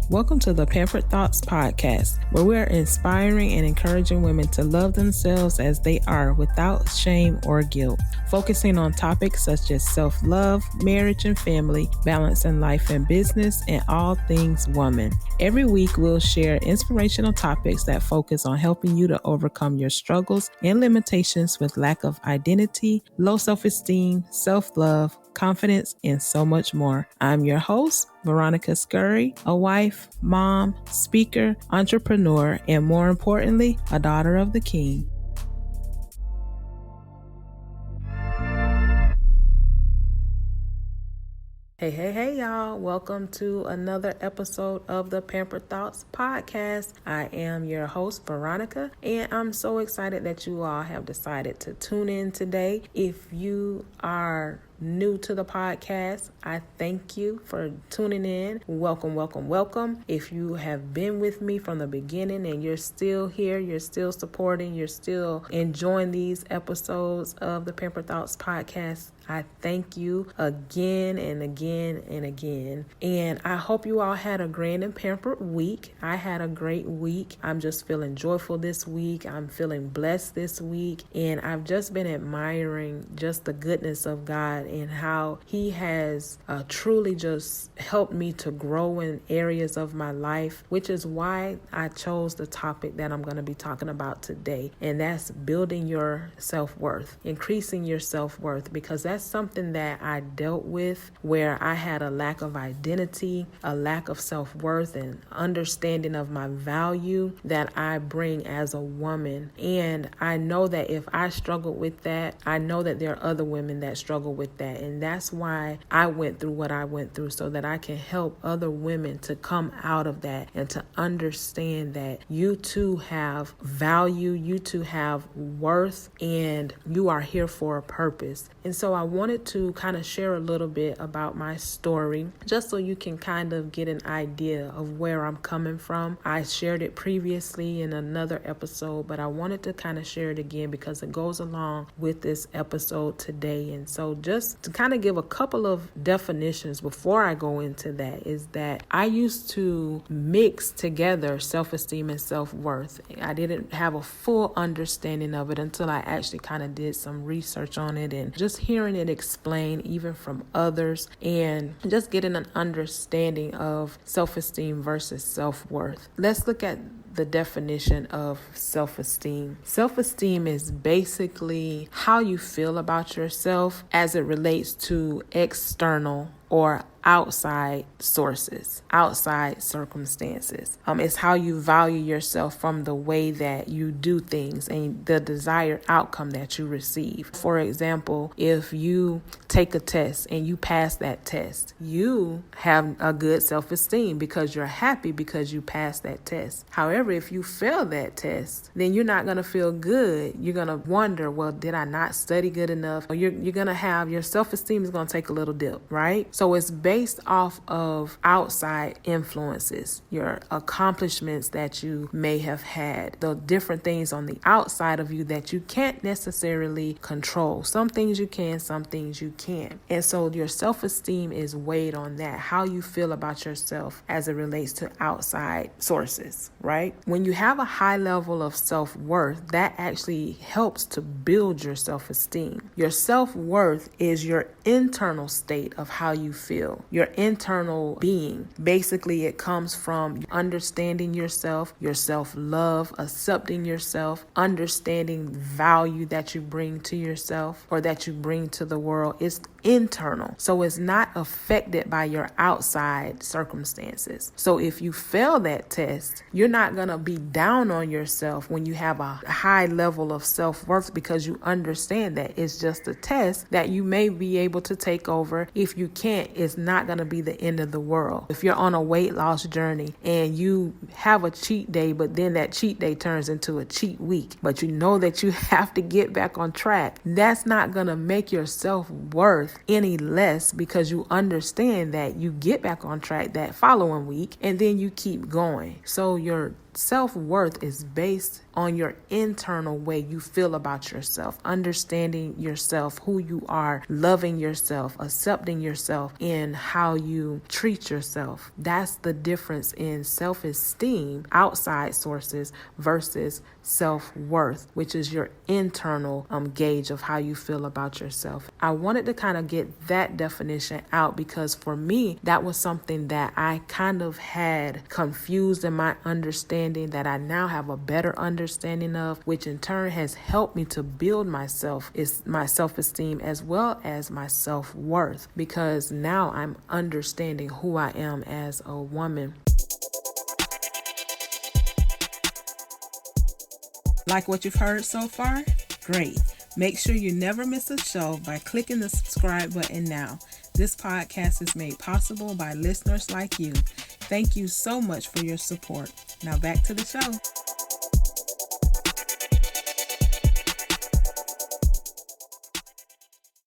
Welcome to the Pampered Thoughts podcast, where we are inspiring and encouraging women to love themselves as they are without shame or guilt, focusing on topics such as self-love, marriage and family, balance in life and business, and all things woman. Every week, we'll share inspirational topics that focus on helping you to overcome your struggles and limitations with lack of identity, low self-esteem, self-love, confidence, and so much more. I'm your host, Veronica, a wife, mom, speaker, entrepreneur, and more importantly, a daughter of the King. Hey, y'all. Welcome to another episode of the Pampered Thoughts podcast. I am your host, Veronica, and I'm so excited that you all have decided to tune in today. If you are new to the podcast, I thank you for tuning in. Welcome. If you have been with me from the beginning and you're still here, you're still supporting, you're still enjoying these episodes of the Pampered Thoughts podcast, I thank you again and again and again. And I hope you all had a grand and pampered week. I had a great week. I'm just feeling joyful this week. I'm feeling blessed this week. And I've just been admiring just the goodness of God and how He has truly just helped me to grow in areas of my life, which is why I chose the topic that I'm going to be talking about today. And that's building your self-worth, increasing your self-worth, because that's something that I dealt with where I had a lack of identity, a lack of self-worth and understanding of my value that I bring as a woman. And I know that if I struggled with that, I know that there are other women that struggle with that. And that's why I went through what I went through, so that I can help other women to come out of that and to understand that you too have value, you too have worth, and you are here for a purpose. And so I wanted to kind of share a little bit about my story, just so you can kind of get an idea of where I'm coming from. I shared it previously in another episode, but I wanted to kind of share it again because it goes along with this episode today. And so just to kind of give a couple of definitions before I go into that, is that I used to mix together self-esteem and self-worth. I didn't have a full understanding of it until I actually kind of did some research on it and just hearing it explained even from others and just getting an understanding of self-esteem versus self-worth. Let's look at the definition of self-esteem. Self-esteem is basically how you feel about yourself as it relates to external or outside sources, outside circumstances. It's how you value yourself from the way that you do things and the desired outcome that you receive. For example, if you take a test and you pass that test, you have a good self-esteem because you're happy because you passed that test. However, if you fail that test, then you're not going to feel good. You're going to wonder, well, did I not study good enough? Or you're going to have, your self-esteem is going to take a little dip, right? So it's based off of outside influences, your accomplishments that you may have had, the different things on the outside of you that you can't necessarily control. Some things you can, some things you can't. And so your self-esteem is weighed on that, how you feel about yourself as it relates to outside sources, right? When you have a high level of self-worth, that actually helps to build your self-esteem. Your self-worth is your internal state of how you feel, your internal being. Basically, it comes from understanding yourself, your self-love, accepting yourself, understanding value that you bring to yourself or that you bring to the world. It's internal. So it's not affected by your outside circumstances. So if you fail that test, you're not going to be down on yourself when you have a high level of self-worth, because you understand that it's just a test that you may be able to take over. If you can't, it's not going to be the end of the world. If you're on a weight loss journey and you have a cheat day, but then that cheat day turns into a cheat week, but you know that you have to get back on track, that's not going to make your self-worth any less, because you understand that you get back on track that following week and then you keep going. So your self-worth is based on your internal way you feel about yourself, understanding yourself, who you are, loving yourself, accepting yourself, and how you treat yourself. That's the difference in self-esteem, outside sources, versus self-worth, which is your internal gauge of how you feel about yourself. I wanted to kind of get that definition out because for me, that was something that I kind of had confused in my understanding that I now have a better understanding of, which in turn has helped me to build myself, is my self-esteem as well as my self-worth, because now I'm understanding who I am as a woman. Like what you've heard so far? Great. Make sure you never miss a show by clicking the subscribe button now. This podcast is made possible by listeners like you. Thank you so much for your support. Now back to the show.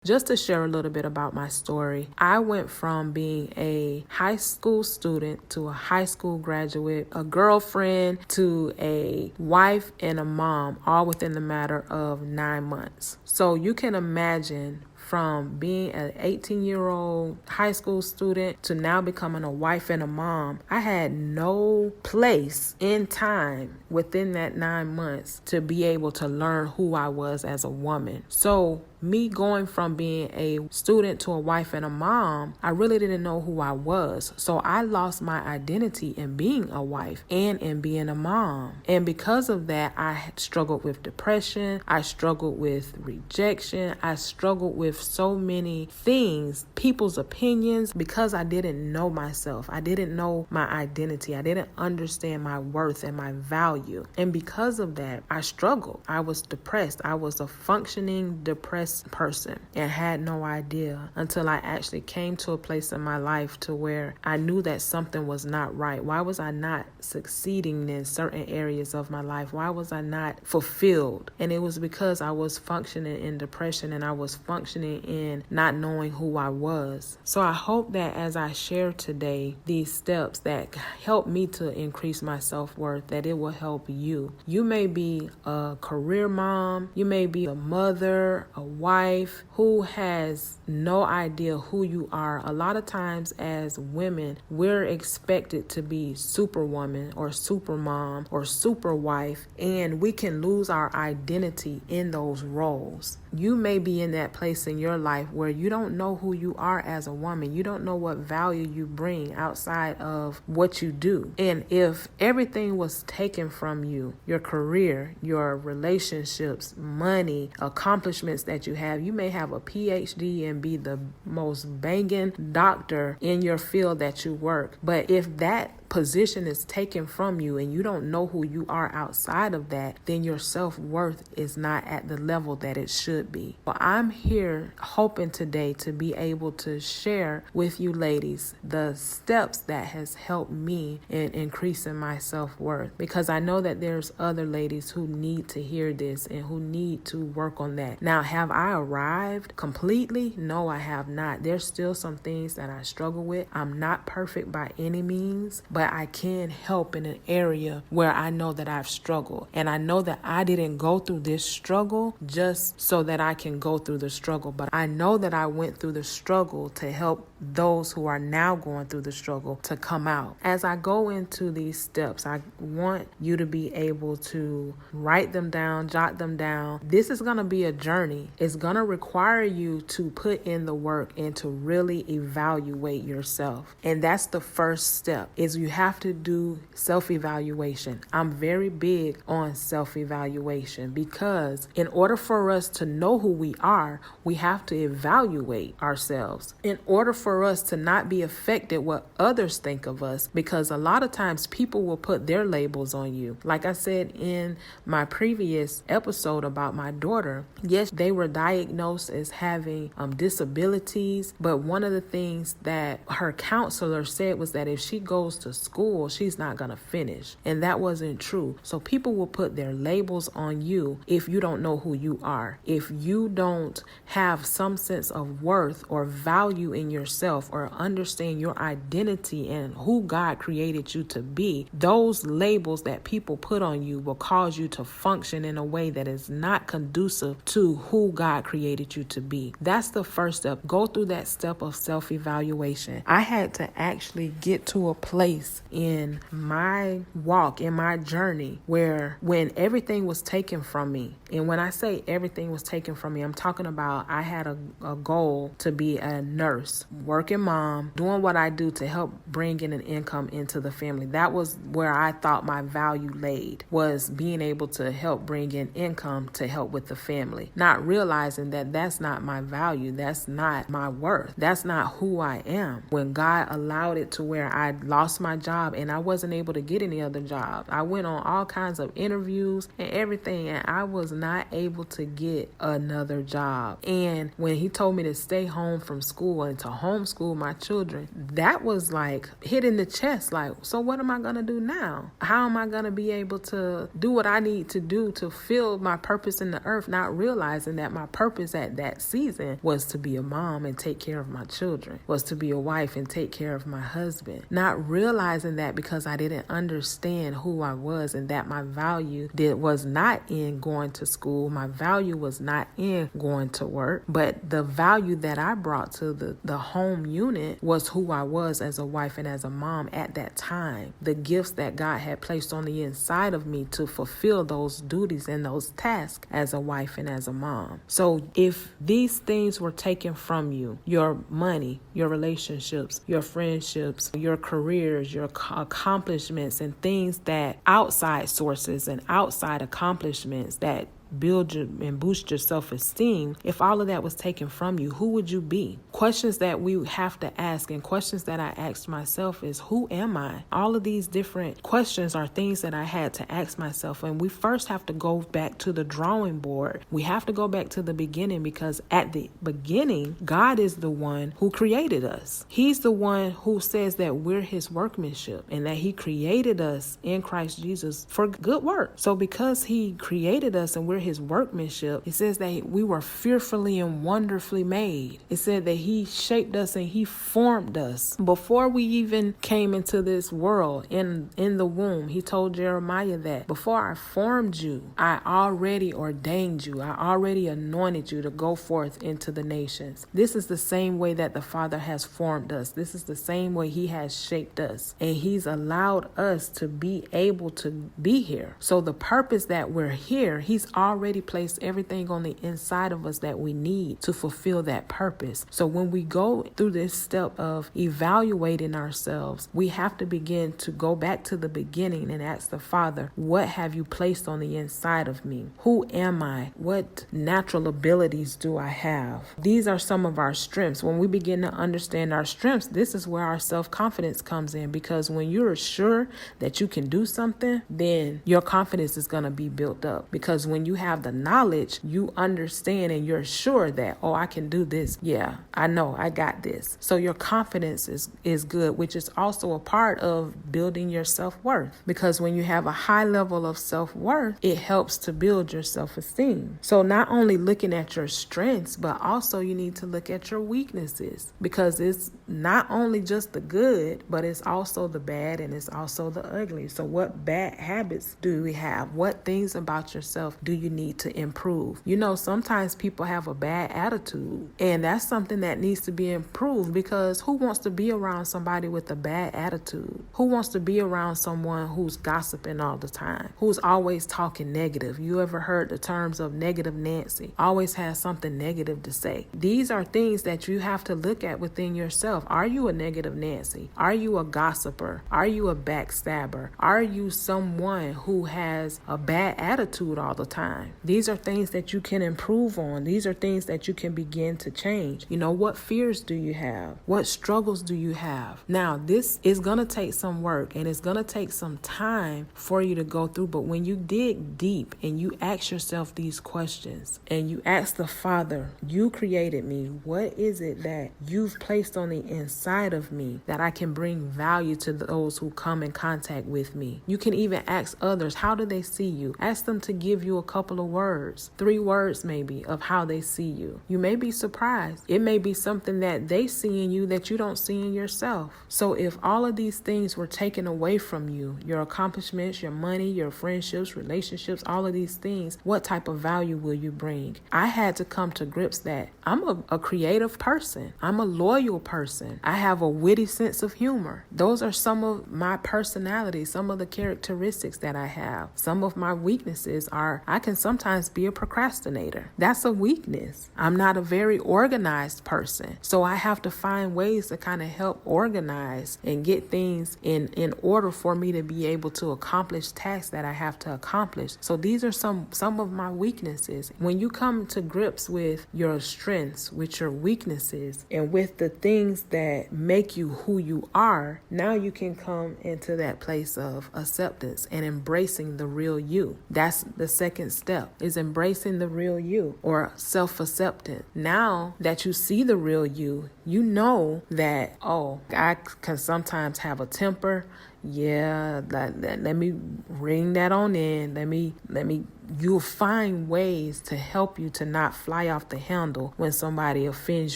Just to share a little bit about my story, I went from being a high school student to a high school graduate, a girlfriend to a wife and a mom, all within the matter of 9 months. So you can imagine from being an 18-year-old high school student to now becoming a wife and a mom, I had no place in time within that 9 months to be able to learn who I was as a woman. So me going from being a student to a wife and a mom, I really didn't know who I was. So I lost my identity in being a wife and in being a mom. And because of that, I struggled with depression. I struggled with rejection. I struggled with so many things, people's opinions, because I didn't know myself. I didn't know my identity. I didn't understand my worth and my value. And because of that, I struggled. I was depressed. I was a functioning depressed person and had no idea until I actually came to a place in my life to where I knew that something was not right. Why was I not succeeding in certain areas of my life? Why was I not fulfilled? And it was because I was functioning in depression and I was functioning in not knowing who I was. So I hope that as I share today these steps that help me to increase my self-worth, that it will help you. You may be a career mom, you may be a mother, a wife who has no idea who you are. A lot of times as women, we're expected to be superwoman or super mom or super wife, and we can lose our identity in those roles. You may be in that place in your life where you don't know who you are as a woman. You don't know what value you bring outside of what you do. And if everything was taken from you, your career, your relationships, money, accomplishments that you have, you may have a PhD and be the most banging doctor in your field that you work. But if that position is taken from you and you don't know who you are outside of that, then your self-worth is not at the level that it should be. Well, I'm here hoping today to be able to share with you ladies the steps that has helped me in increasing my self-worth, because I know that there's other ladies who need to hear this and who need to work on that. Now, have I arrived completely? No, I have not. There's still some things that I struggle with. I'm not perfect by any means, but I can help in an area where I know that I've struggled. And I know that I didn't go through this struggle just so that I can go through the struggle, but I know that I went through the struggle to help those who are now going through the struggle to come out. As I go into these steps, I want you to be able to write them down, jot them down. This is going to be a journey. It's going to require you to put in the work and to really evaluate yourself. And that's the first step, is you have to do self-evaluation. I'm very big on self-evaluation because in order for us to know who we are, we have to evaluate ourselves. In order for us to not be affected what others think of us, because a lot of times people will put their labels on you. Like I said in my previous episode about my daughter, yes, they were diagnosed as having disabilities, but one of the things that her counselor said was that if she goes to school, she's not going to finish. And that wasn't true. So people will put their labels on you if you don't know who you are. If you don't have some sense of worth or value in yourself or understand your identity and who God created you to be, those labels that people put on you will cause you to function in a way that is not conducive to who God created you to be. That's the first step. Go through that step of self-evaluation. I had to actually get to a place in my walk, in my journey, where when everything was taken from me, and when I say everything was taken from me, I'm talking about I had a goal to be a nurse, working mom, doing what I do to help bring in an income into the family. That was where I thought my value laid, was being able to help bring in income to help with the family, not realizing that that's not my value. That's not my worth. That's not who I am. When God allowed it to where I lost my job and I wasn't able to get any other job, I went on all kinds of interviews and everything, and I was not able to get another job. And when he told me to stay home from school and to homeschool my children, that was like hitting the chest. Like, so what am I going to do now? How am I going to be able to do what I need to do to fill my purpose in the earth, not realizing that my purpose at that season was to be a mom and take care of my children, was to be a wife and take care of my husband. Not realizing that because I didn't understand who I was and that my value was not in going to school. My value was not in going to work, but the value that I brought to the home unit was who I was as a wife and as a mom at that time. The gifts that God had placed on the inside of me to fulfill those duties and those tasks as a wife and as a mom. So if these things were taken from you, your money, your relationships, your friendships, your careers, your accomplishments, and things that outside sources and outside accomplishments that build and boost your self-esteem, if all of that was taken from you, who would you be? Questions that we have to ask, and questions that I asked myself is, who am I? All of these different questions are things that I had to ask myself. And we first have to go back to the drawing board. We have to go back to the beginning, because at the beginning, God is the one who created us. He's the one who says that we're his workmanship and that he created us in Christ Jesus for good work. So because he created us and we're his workmanship, it says that we were fearfully and wonderfully made. It said that he shaped us and he formed us before we even came into this world in the womb. He told Jeremiah that before I formed you, I already ordained you. I already anointed you to go forth into the nations. This is the same way that the Father has formed us. This is the same way he has shaped us, and he's allowed us to be able to be here. So the purpose that we're here, he's already placed everything on the inside of us that we need to fulfill that purpose. So when we go through this step of evaluating ourselves, we have to begin to go back to the beginning and ask the Father, what have you placed on the inside of me? Who am I? What natural abilities do I have? These are some of our strengths. When we begin to understand our strengths, this is where our self-confidence comes in, because when you're sure that you can do something, then your confidence is going to be built up. Because when you have the knowledge, you understand and you're sure that, oh, I can do this. Yeah, I know, I got this. So your confidence is good, which is also a part of building your self-worth. Because when you have a high level of self-worth, it helps to build your self-esteem. So not only looking at your strengths, but also you need to look at your weaknesses, because it's not only just the good, but it's also the bad and it's also the ugly. So what bad habits do we have? What things about yourself do you need to improve? You know, sometimes people have a bad attitude, and that's something that needs to be improved, because who wants to be around somebody with a bad attitude? Who wants to be around someone who's gossiping all the time, who's always talking negative? You ever heard the terms of negative Nancy? Always has something negative to say. These are things that you have to look at within yourself. Are you a negative Nancy? Are you a gossiper? Are you a backstabber? Are you someone who has a bad attitude all the time? time. These are things that you can improve on. These are things that you can begin to change. What fears do you have? What struggles do you have? Now, this is going to take some work and it's going to take some time for you to go through. But when you dig deep and you ask yourself these questions and you ask the Father, you created me. What is it that you've placed on the inside of me that I can bring value to those who come in contact with me? You can even ask others, how do they see you? Ask them to give you a couple of words, 3 words maybe, of how they see you. You may be surprised. It may be something that they see in you that you don't see in yourself. So if all of these things were taken away from you, your accomplishments, your money, your friendships, relationships, all of these things, what type of value will you bring? I had to come to grips that I'm a creative person. I'm a loyal person. I have a witty sense of humor. Those are some of my personality, some of the characteristics that I have. Some of my weaknesses are I can sometimes be a procrastinator. That's a weakness. I'm not a very organized person. So I have to find ways to kind of help organize and get things in order for me to be able to accomplish tasks that I have to accomplish. So these are some of my weaknesses. When you come to grips with your strengths, with your weaknesses, and with the things that make you who you are, now you can come into that place of acceptance and embracing the real you. That's the second step, is embracing the real you, or self-acceptance. Now that you see the real you, you know that, I can sometimes have a temper. Yeah, let me ring that on in. Let me you'll find ways to help you to not fly off the handle when somebody offends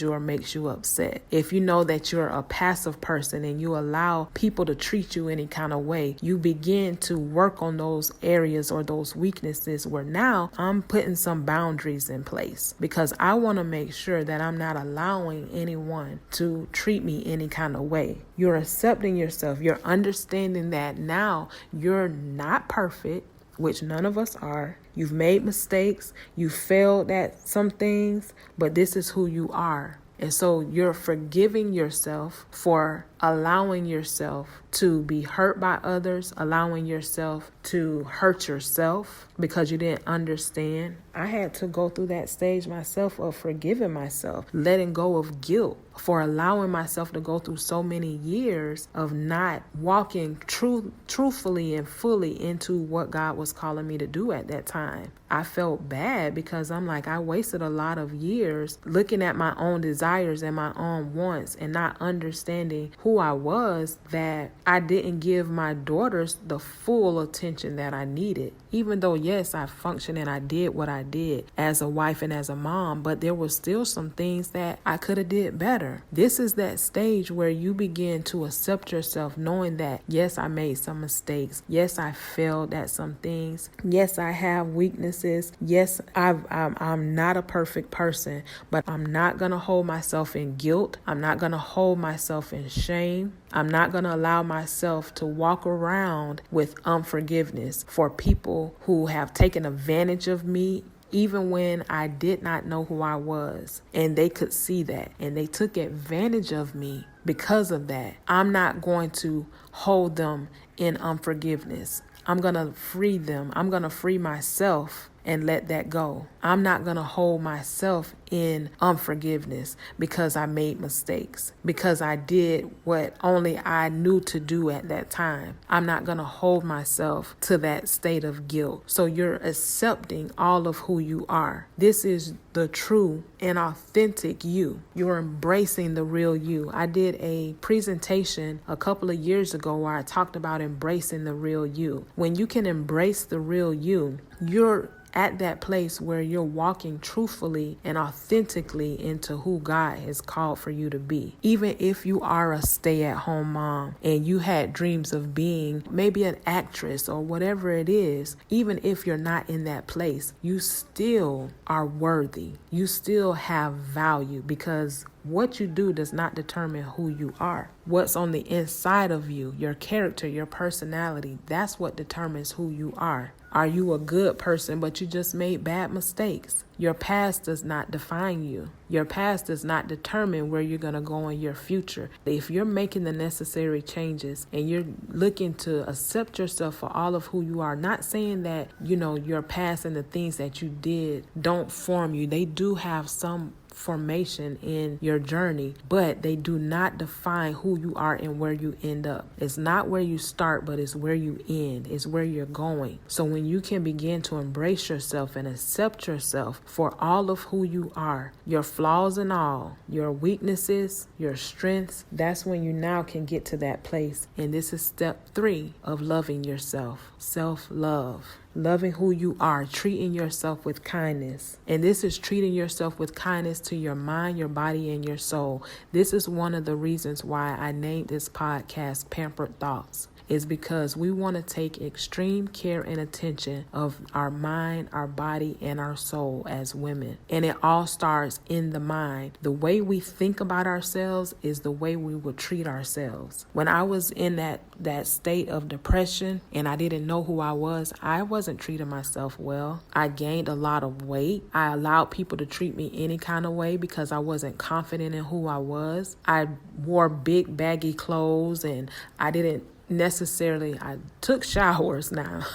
you or makes you upset. If you know that you're a passive person and you allow people to treat you any kind of way, you begin to work on those areas or those weaknesses where now I'm putting some boundaries in place because I want to make sure that I'm not allowing anyone to treat me any kind of way. You're accepting yourself. You're understanding that now you're not perfect, which none of us are. You've made mistakes. You failed at some things, but this is who you are. And so you're forgiving yourself for allowing yourself to be hurt by others, allowing yourself to hurt yourself because you didn't understand. I had to go through that stage myself of forgiving myself, letting go of guilt for allowing myself to go through so many years of not walking truthfully and fully into what God was calling me to do at that time. I felt bad because I'm like, I wasted a lot of years looking at my own desires and my own wants and not understanding who I was, that I didn't give my daughters the full attention that I needed. Even though, yes, I functioned and I did what I did as a wife and as a mom, but there were still some things that I could have did better. This is that stage where you begin to accept yourself, knowing that, yes, I made some mistakes. Yes, I failed at some things. Yes, I have weaknesses. Yes, I'm not a perfect person, but I'm not going to hold myself in guilt. I'm not going to hold myself in shame. I'm not going to allow myself to walk around with unforgiveness for people who have taken advantage of me, even when I did not know who I was, and they could see that, and they took advantage of me because of that. I'm not going to hold them in unforgiveness. I'm going to free them. I'm going to free myself and let that go. I'm not going to hold myself in unforgiveness because I made mistakes, because I did what only I knew to do at that time. I'm not going to hold myself to that state of guilt. So you're accepting all of who you are. This is the true and authentic you. You're embracing the real you. I did a presentation a couple of years ago where I talked about embracing the real you. When you can embrace the real you, you're at that place where you're walking truthfully and authentically into who God has called for you to be. Even if you are a stay-at-home mom and you had dreams of being maybe an actress or whatever it is, even if you're not in that place, you still are worthy. You still have value because What you do does not determine who you are. What's on the inside of you, your character, your personality, that's what determines who you are. Are you a good person, but you just made bad mistakes? Your past does not define you. Your past does not determine where you're going to go in your future. If you're making the necessary changes and you're looking to accept yourself for all of who you are, not saying that, your past and the things that you did don't form you. They do have some formation in your journey, but they do not define who you are and where you end up. It's not where you start, but it's where you end. It's where you're going. So when you can begin to embrace yourself and accept yourself for all of who you are, your flaws and all, your weaknesses, your strengths, that's when you now can get to that place. And this is step 3 of loving yourself. Self-love. Loving who you are, treating yourself with kindness. And this is treating yourself with kindness to your mind, your body, and your soul. This is one of the reasons why I named this podcast Pampered Thoughts. Is because we want to take extreme care and attention of our mind, our body, and our soul as women. And it all starts in the mind. The way we think about ourselves is the way we will treat ourselves. When I was in that state of depression and I didn't know who I wasn't treating myself well. I gained a lot of weight. I allowed people to treat me any kind of way because I wasn't confident in who I was. I wore big baggy clothes and I took showers now.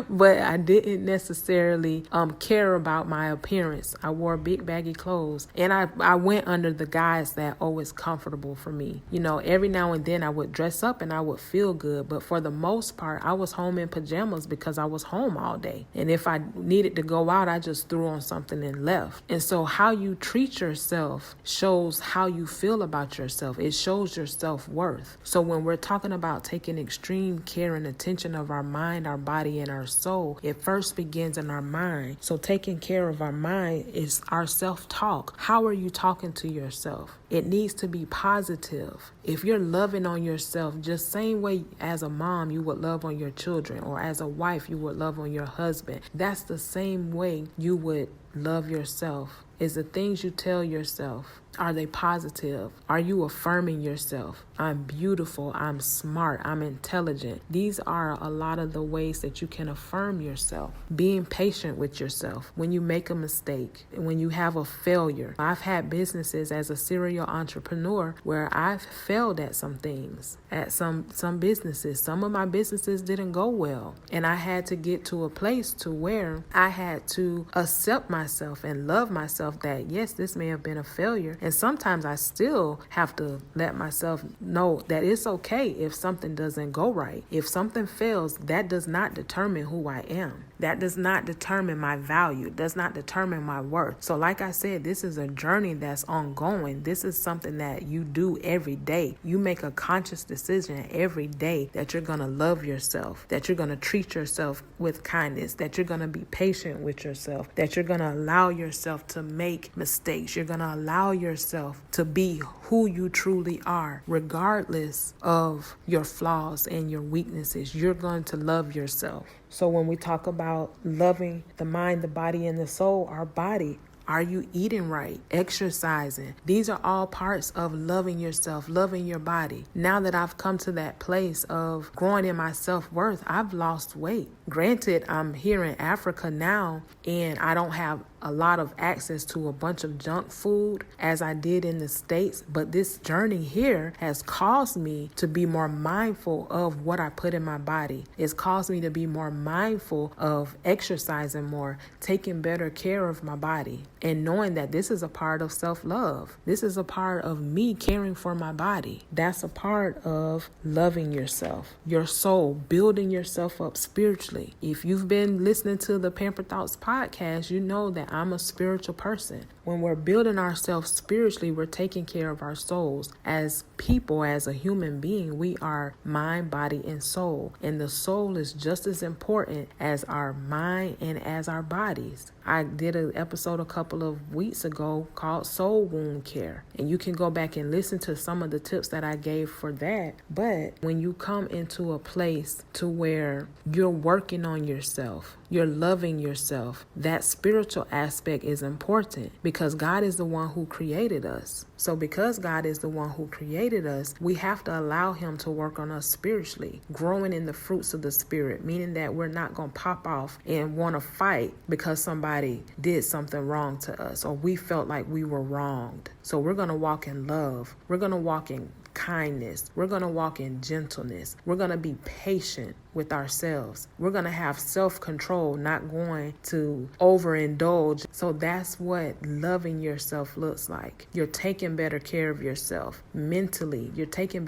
But I didn't necessarily care about my appearance. I wore big baggy clothes and I went under the guise that, it's comfortable for me. Every now and then I would dress up and I would feel good. But for the most part, I was home in pajamas because I was home all day. And if I needed to go out, I just threw on something and left. And so how you treat yourself shows how you feel about yourself. It shows your self-worth. So when we're talking about taking extreme care and attention of our mind, our body, and our soul, it first begins in our mind. So taking care of our mind is our self-talk. How are you talking to yourself? It needs to be positive. If you're loving on yourself, just same way as a mom you would love on your children, or as a wife you would love on your husband, that's the same way you would love yourself. Is the things you tell yourself, are they positive? Are you affirming yourself? I'm beautiful, I'm smart, I'm intelligent. These are a lot of the ways that you can affirm yourself. Being patient with yourself when you make a mistake, when you have a failure. I've had businesses as a serial entrepreneur where I've failed at some things, at some businesses. Some of my businesses didn't go well. And I had to get to a place to where I had to accept myself and love myself that, yes, this may have been a failure. And sometimes I still have to let myself know that it's okay if something doesn't go right. If something fails, that does not determine who I am. That does not determine my value. It does not determine my worth. So like I said, this is a journey that's ongoing. This is something that you do every day. You make a conscious decision every day that you're going to love yourself, that you're going to treat yourself with kindness, that you're going to be patient with yourself, that you're going to allow yourself to make mistakes. You're going to allow yourself to be who you truly are, regardless of your flaws and your weaknesses. You're going to love yourself. So when we talk about loving the mind, the body, and the soul, our body, are you eating right? Exercising? These are all parts of loving yourself, loving your body. Now that I've come to that place of growing in my self-worth, I've lost weight. Granted, I'm here in Africa now, and I don't have a lot of access to a bunch of junk food as I did in the States, but this journey here has caused me to be more mindful of what I put in my body. It's caused me to be more mindful of exercising more, taking better care of my body, and knowing that this is a part of self-love. This is a part of me caring for my body. That's a part of loving yourself, your soul, building yourself up spiritually. If you've been listening to the Pampered Thoughts podcast, you know that I'm a spiritual person. When we're building ourselves spiritually, we're taking care of our souls. As people, as a human being, we are mind, body, and soul. And the soul is just as important as our mind and as our bodies. I did an episode a couple of weeks ago called Soul Wound Care. And you can go back and listen to some of the tips that I gave for that. But when you come into a place to where you're working on yourself, You're loving yourself. That spiritual aspect is important because God is the one who created us. So because God is the one who created us, we have to allow him to work on us spiritually, growing in the fruits of the spirit, meaning that we're not going to pop off and want to fight because somebody did something wrong to us or we felt like we were wronged. So we're going to walk in love. We're going to walk in kindness. We're going to walk in gentleness. We're going to be patient with ourselves. We're going to have self-control, not going to overindulge. So that's what loving yourself looks like. You're taking better care of yourself mentally. You're taking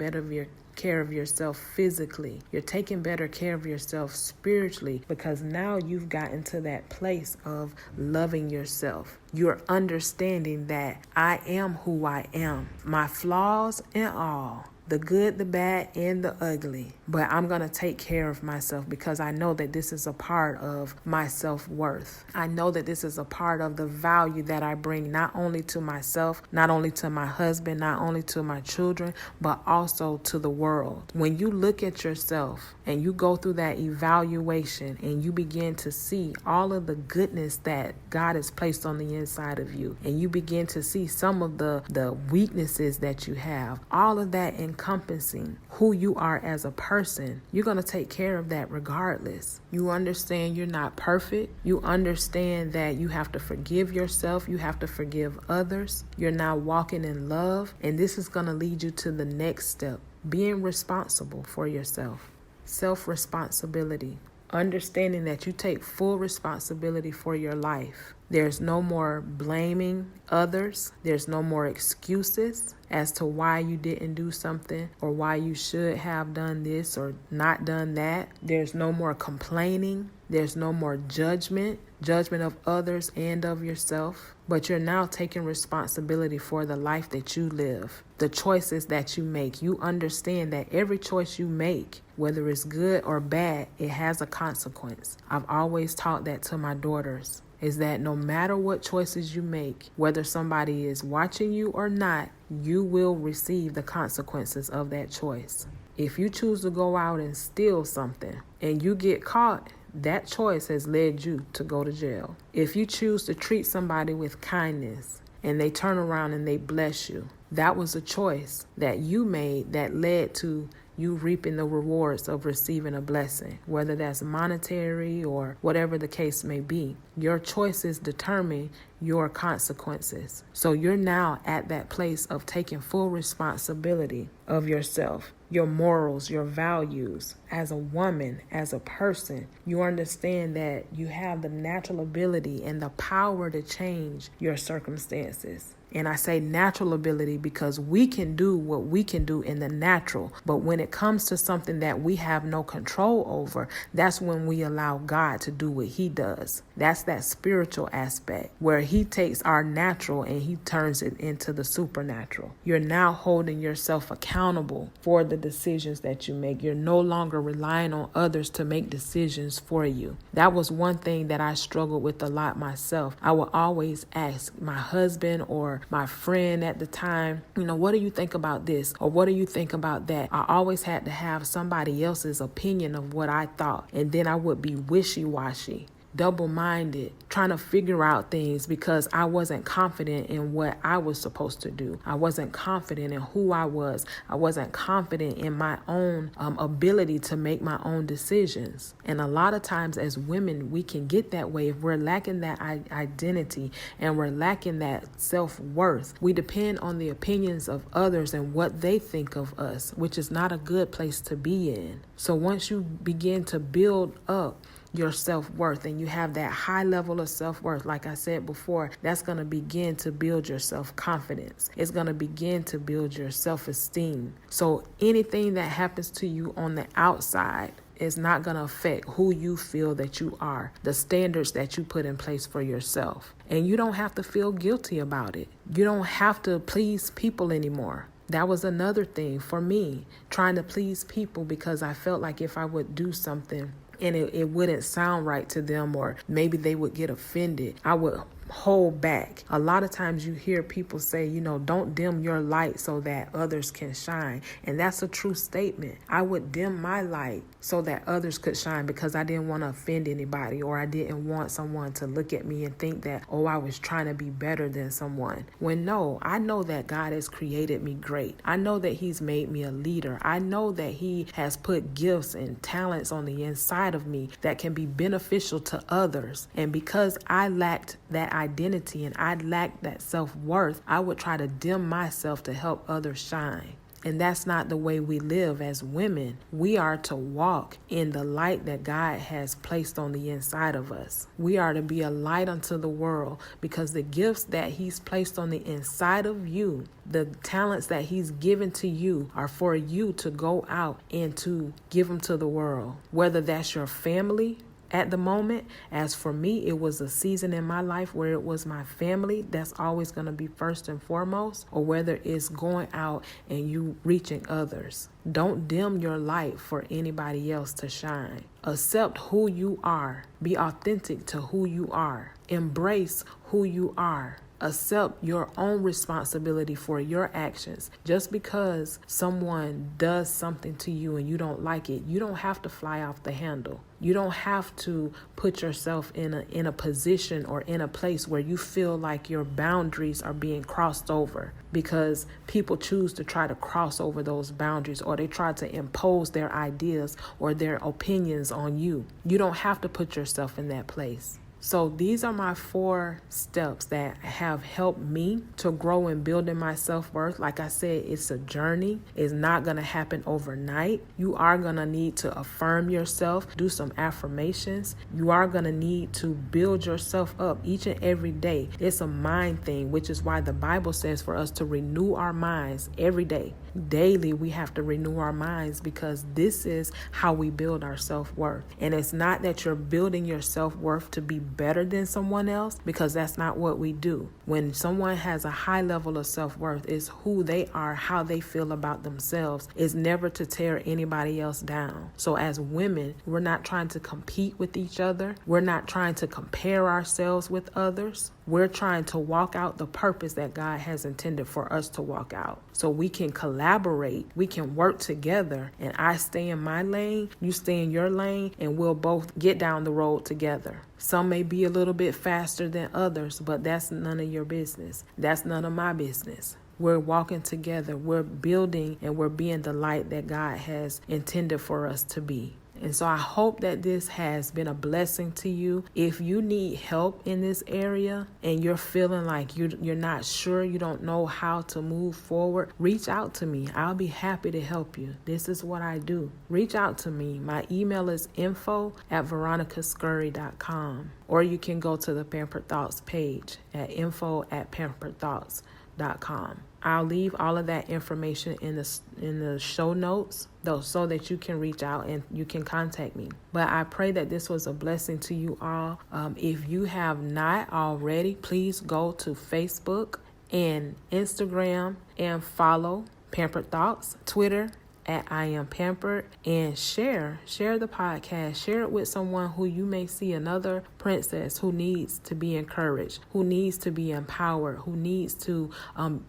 care of yourself physically. You're taking better care of yourself spiritually because now you've gotten to that place of loving yourself. You're understanding that I am who I am, my flaws and all. The good, the bad, and the ugly. But I'm going to take care of myself because I know that this is a part of my self-worth. I know that this is a part of the value that I bring not only to myself, not only to my husband, not only to my children, but also to the world. When you look at yourself and you go through that evaluation and you begin to see all of the goodness that God has placed on the inside of you, and you begin to see some of the weaknesses that you have, all of that encompassing who you are as a person, you're going to take care of that regardless. You understand you're not perfect. You understand that you have to forgive yourself. You have to forgive others. You're now walking in love. And this is going to lead you to the next step, being responsible for yourself. Self-responsibility. Understanding that you take full responsibility for your life. There's no more blaming others. There's no more excuses as to why you didn't do something or why you should have done this or not done that. There's no more complaining. There's no more judgment of others and of yourself. But you're now taking responsibility for the life that you live, the choices that you make. You understand that every choice you make, whether it's good or bad, it has a consequence. I've always taught that to my daughters, is that no matter what choices you make, whether somebody is watching you or not, you will receive the consequences of that choice. If you choose to go out and steal something and you get caught, that choice has led you to go to jail. If you choose to treat somebody with kindness and they turn around and they bless you, that was a choice that you made that led to you reaping the rewards of receiving a blessing, whether that's monetary or whatever the case may be. Your choices determine your consequences. So you're now at that place of taking full responsibility of yourself, your morals, your values. As a woman, as a person, you understand that you have the natural ability and the power to change your circumstances. And I say natural ability because we can do what we can do in the natural. But when it comes to something that we have no control over, that's when we allow God to do what he does. That's that spiritual aspect where he takes our natural and he turns it into the supernatural. You're now holding yourself accountable for the decisions that you make. You're no longer relying on others to make decisions for you. That was one thing that I struggled with a lot myself. I would always ask my husband or my friend at the time, what do you think about this? Or what do you think about that? I always had to have somebody else's opinion of what I thought. And then I would be wishy-washy, double-minded, trying to figure out things because I wasn't confident in what I was supposed to do. I wasn't confident in who I was. I wasn't confident in my own ability to make my own decisions. And a lot of times as women, we can get that way if we're lacking that identity and we're lacking that self-worth. We depend on the opinions of others and what they think of us, which is not a good place to be in. So once you begin to build up your self-worth and you have that high level of self-worth, like I said before, that's going to begin to build your self-confidence. It's going to begin to build your self-esteem. So anything that happens to you on the outside is not going to affect who you feel that you are, the standards that you put in place for yourself. And you don't have to feel guilty about it. You don't have to please people anymore. That was another thing for me, trying to please people because I felt like if I would do something and it wouldn't sound right to them or maybe they would get offended, I would hold back. A lot of times you hear people say, don't dim your light so that others can shine. And that's a true statement. I would dim my light so that others could shine because I didn't want to offend anybody, or I didn't want someone to look at me and think that, I was trying to be better than someone. When no, I know that God has created me great. I know that He's made me a leader. I know that He has put gifts and talents on the inside of me that can be beneficial to others. And because I lacked that identity and I lacked that self-worth, I would try to dim myself to help others shine. And that's not the way we live as women. We are to walk in the light that God has placed on the inside of us. We are to be a light unto the world because the gifts that He's placed on the inside of you, the talents that He's given to you, are for you to go out and to give them to the world. Whether that's your family, at the moment, as for me, it was a season in my life where it was my family that's always going to be first and foremost, or whether it's going out and you reaching others. Don't dim your light for anybody else to shine. Accept who you are. Be authentic to who you are. Embrace who you are. Accept your own responsibility for your actions. Just because someone does something to you and you don't like it, you don't have to fly off the handle. You don't have to put yourself in a position or in a place where you feel like your boundaries are being crossed over, because people choose to try to cross over those boundaries, or they try to impose their ideas or their opinions on you. You don't have to put yourself in that place. So these are my 4 steps that have helped me to grow and build in my self-worth. Like I said, it's a journey. It's not going to happen overnight. You are going to need to affirm yourself, do some affirmations. You are going to need to build yourself up each and every day. It's a mind thing, which is why the Bible says for us to renew our minds every day. Daily, we have to renew our minds because this is how we build our self-worth. And it's not that you're building your self-worth to be better than someone else, because that's not what we do. When someone has a high level of self-worth, it's who they are, how they feel about themselves. It's never to tear anybody else down. So as women, we're not trying to compete with each other. We're not trying to compare ourselves with others. We're trying to walk out the purpose that God has intended for us to walk out. So we can collaborate, we can work together, and I stay in my lane, you stay in your lane, and we'll both get down the road together. Some may be a little bit faster than others, but that's none of your business. That's none of my business. We're walking together, we're building, and we're being the light that God has intended for us to be. And so I hope that this has been a blessing to you. If you need help in this area and you're feeling like you're not sure, you don't know how to move forward, reach out to me. I'll be happy to help you. This is what I do. Reach out to me. My email is info@veronicascurry.com, or you can go to the Pampered Thoughts page at info@pamperedthoughts.com. I'll leave all of that information in the show notes, though, so that you can reach out and you can contact me. But I pray that this was a blessing to you all. If you have not already, please go to Facebook and Instagram and follow Pampered Thoughts, Twitter @I Am Pampered, and share the podcast. Share it with someone who you may see, another princess who needs to be encouraged, who needs to be empowered, who needs to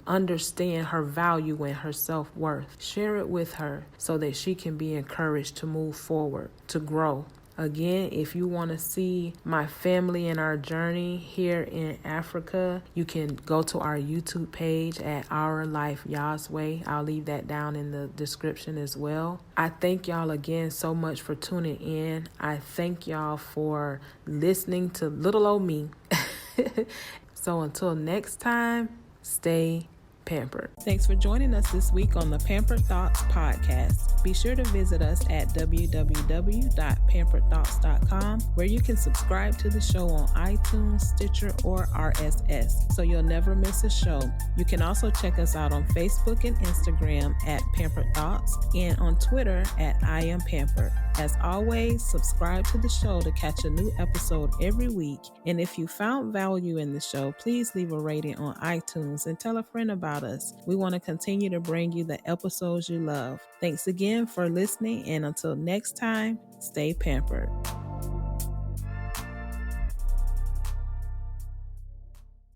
understand her value and her self-worth. Share it with her so that she can be encouraged to move forward, to grow. Again, if you want to see my family and our journey here in Africa, you can go to our YouTube page at Our Life Yah's Way. I'll leave that down in the description as well. I thank y'all again so much for tuning in. I thank y'all for listening to little old me. So until next time, stay pampered. Thanks for joining us this week on the Pampered Thoughts podcast. Be sure to visit us at www.pamperedthoughts.com, where you can subscribe to the show on iTunes, Stitcher, or RSS, so you'll never miss a show. You can also check us out on Facebook and Instagram at Pampered Thoughts, and on Twitter at I Am Pampered. As always, subscribe to the show to catch a new episode every week. And if you found value in the show, please leave a rating on iTunes and tell a friend about us. We want to continue to bring you the episodes you love. Thanks again for listening, and until next time, stay pampered.